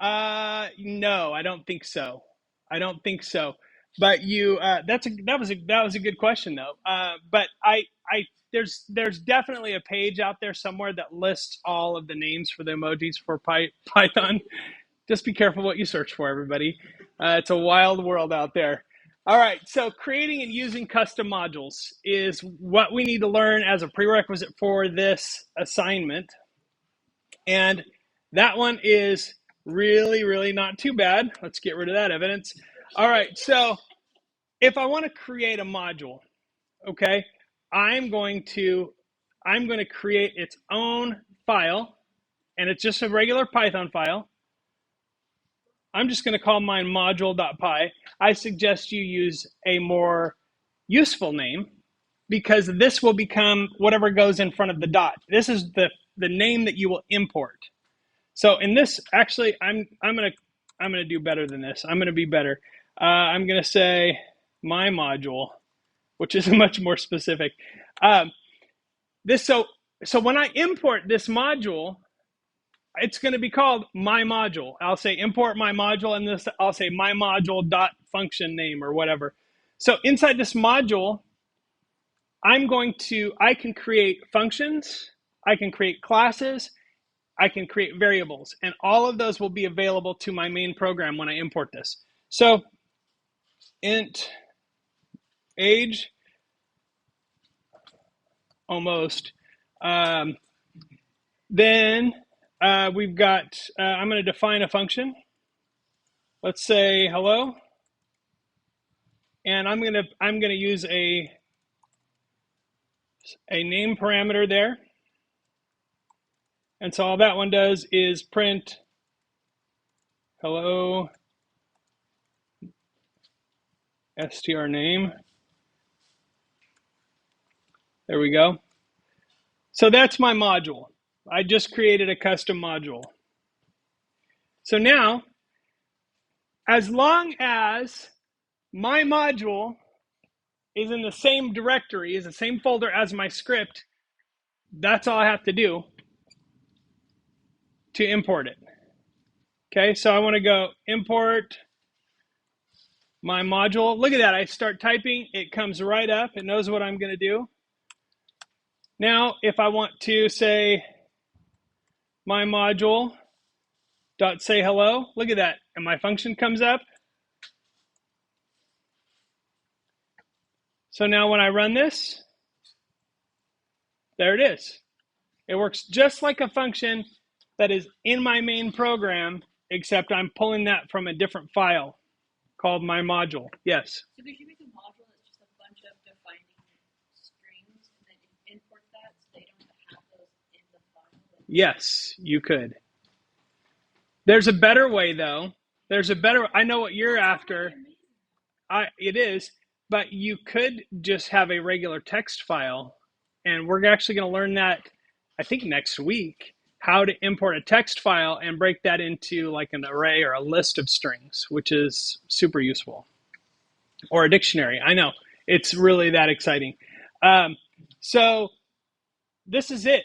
No, I don't think so. I don't think so. But you, that was a good question though. But there's definitely a page out there somewhere that lists all of the names for the emojis for Python. Just be careful what you search for, everybody. It's a wild world out there. All right, so creating and using custom modules is what we need to learn as a prerequisite for this assignment. And that one is really, really not too bad. Let's get rid of that evidence. All right, so if I want to create a module, okay, I'm going to create its own file, and it's just a regular Python file. I'm just going to call mine module.py. I suggest you use a more useful name because this will become whatever goes in front of the dot. This is the name that you will import. So in this, actually, I'm gonna do better than this. I'm gonna be better. I'm gonna say my module, which is much more specific. So when I import this module, it's going to be called my module. I'll say import my module, and this I'll say my module dot function name or whatever. So inside this module, I can create functions, I can create classes, I can create variables, and all of those will be available to my main program when I import this. So int age, almost. Then we've got, I'm going to define a function. Let's say hello. And I'm going to use a name parameter there. And so all that one does is print hello str name. There we go. So that's my module. I just created a custom module. So now, as long as my module is in the same directory, is the same folder as my script, that's all I have to do to import it. Okay, so I want to go import my module. Look at that. I start typing. It comes right up. It knows what I'm going to do. Now, if I want to say my module dot say hello, look at that. And my function comes up. So now when I run this, there it is. It works just like a function that is in my main program, except I'm pulling that from a different file called my module. Yes? So we should make a module that's just a bunch of defining strings and then import that so they don't have those in the file? Yes, you could. There's a better way, though. I know what you're after. It is, but you could just have a regular text file. And we're actually going to learn that, I think, next week, how to import a text file and break that into like an array or a list of strings, which is super useful. Or a dictionary. I know. It's really that exciting. So this is it.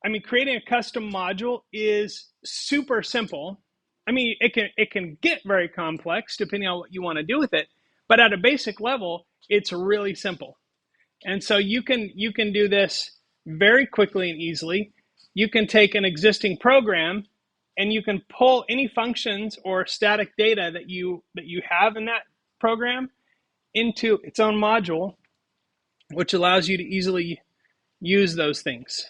I mean, creating a custom module is super simple. I mean, it can get very complex depending on what you want to do with it, but at a basic level, it's really simple. And so you can do this very quickly and easily. You can take an existing program and you can pull any functions or static data that you have in that program into its own module, which allows you to easily use those things.